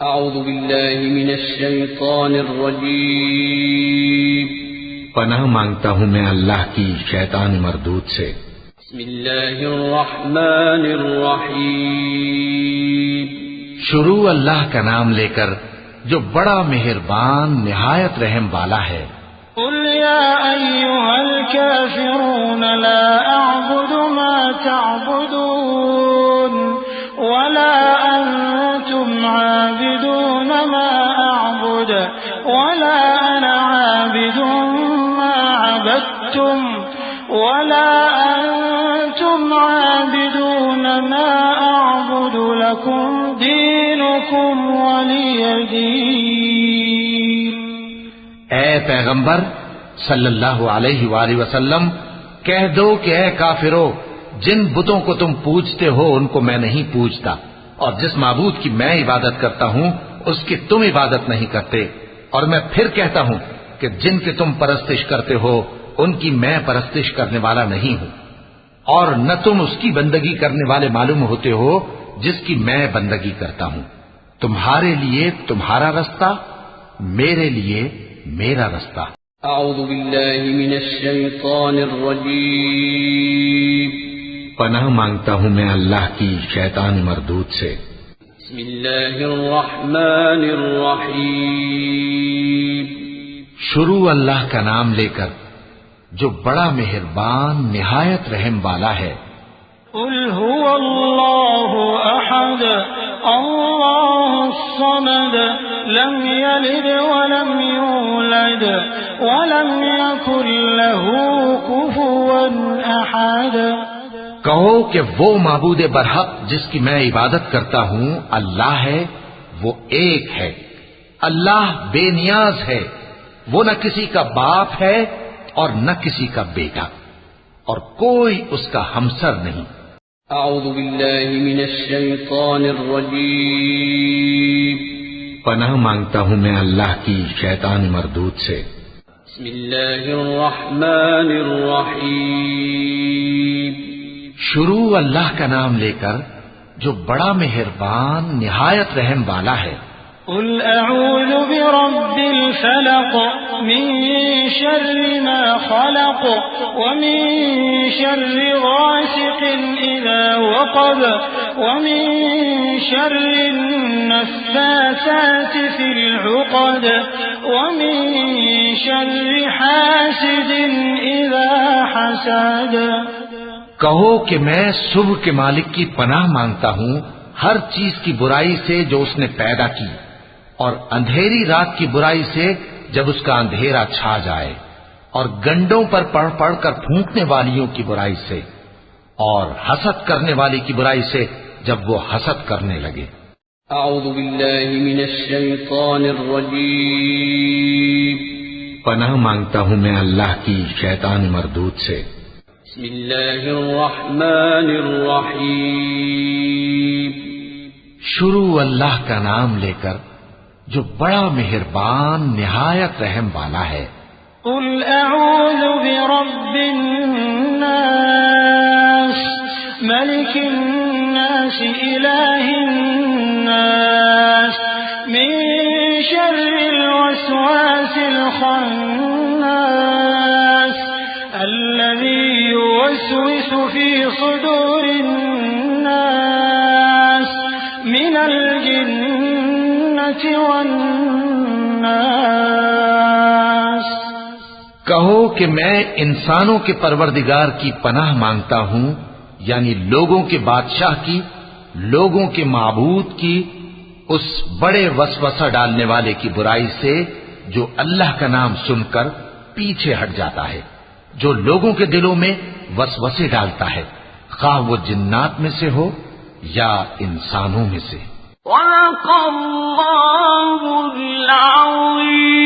اعوذ باللہ من الشیطان الرجیم پناہ مانگتا ہوں میں اللہ کی شیطان مردود سے۔ بسم اللہ الرحمن الرحیم شروع اللہ کا نام لے کر جو بڑا مہربان نہایت رحم والا ہے۔ قل یا ایھا الکافرون لا اعبد ما تعبدون ولا انتم عابدون ما اعبد ولا انا عابد ما عبدتم ولا انتم عابدون ما اعبد لكم دینکم ولی دین۔ اے پیغمبر صلی اللہ علیہ وآلہ وسلم، کہہ دو کہ اے کافرو، جن بتوں کو تم پوجتے ہو ان کو میں نہیں پوجتا، اور جس معبود کی میں عبادت کرتا ہوں اس کی تم عبادت نہیں کرتے، اور میں پھر کہتا ہوں کہ جن کی تم پرستش کرتے ہو ان کی میں پرستش کرنے والا نہیں ہوں، اور نہ تم اس کی بندگی کرنے والے معلوم ہوتے ہو جس کی میں بندگی کرتا ہوں۔ تمہارے لیے تمہارا رستہ، میرے لیے میرا رستہ۔ اعوذ باللہ من الشیطان الرجیم پناہ مانگتا ہوں میں اللہ کی شیطان مردود سے۔ بسم اللہ الرحمن الرحیم شروع اللہ کا نام لے کر جو بڑا مہربان نہایت رحم والا ہے۔ قل هو اللہ احد اللہ الصمد لم یلد ولم یولد ولم یکن له کفوا احد۔ کہو کہ وہ معبود برحق جس کی میں عبادت کرتا ہوں اللہ ہے، وہ ایک ہے، اللہ بے نیاز ہے، وہ نہ کسی کا باپ ہے اور نہ کسی کا بیٹا، اور کوئی اس کا ہمسر نہیں۔ اعوذ باللہ من الشیطان الرجیم پناہ مانگتا ہوں میں اللہ کی شیطان مردود سے۔ بسم اللہ الرحمن الرحیم شروع اللہ کا نام لے کر جو بڑا مہربان نہایت رحم والا ہے۔ قل اعوذ برب الفلق من شر ما خلق ومن شر غاسق اذا وقب ومن شر النفاثات في العقد ومن شر حاسد اذا حسد۔ کہو کہ میں صبح کے مالک کی پناہ مانگتا ہوں ہر چیز کی برائی سے جو اس نے پیدا کی، اور اندھیری رات کی برائی سے جب اس کا اندھیرا چھا جائے، اور گنڈوں پر پڑھ پڑھ کر پھونکنے والیوں کی برائی سے، اور حسد کرنے والی کی برائی سے جب وہ حسد کرنے لگے۔ اعوذ باللہ من الشیطان الرجیم پناہ مانگتا ہوں میں اللہ کی شیطان مردود سے۔ بسم اللہ الرحمن الرحیم شروع اللہ کا نام لے کر جو بڑا مہربان نہایت رحم والا ہے۔ قل اعوذ برب الناس ملک الناس الہ الناس من شر الوسواس الخناس الذي يوسوس في صدور الناس من الجنة والناس۔ کہو کہ میں انسانوں کے پروردگار کی پناہ مانگتا ہوں، یعنی لوگوں کے بادشاہ کی، لوگوں کے معبود کی، اس بڑے وسوسہ ڈالنے والے کی برائی سے جو اللہ کا نام سن کر پیچھے ہٹ جاتا ہے، جو لوگوں کے دلوں میں وسوسے ڈالتا ہے، خواہ وہ جنات میں سے ہو یا انسانوں میں سے۔ صدق اللہ العظیم۔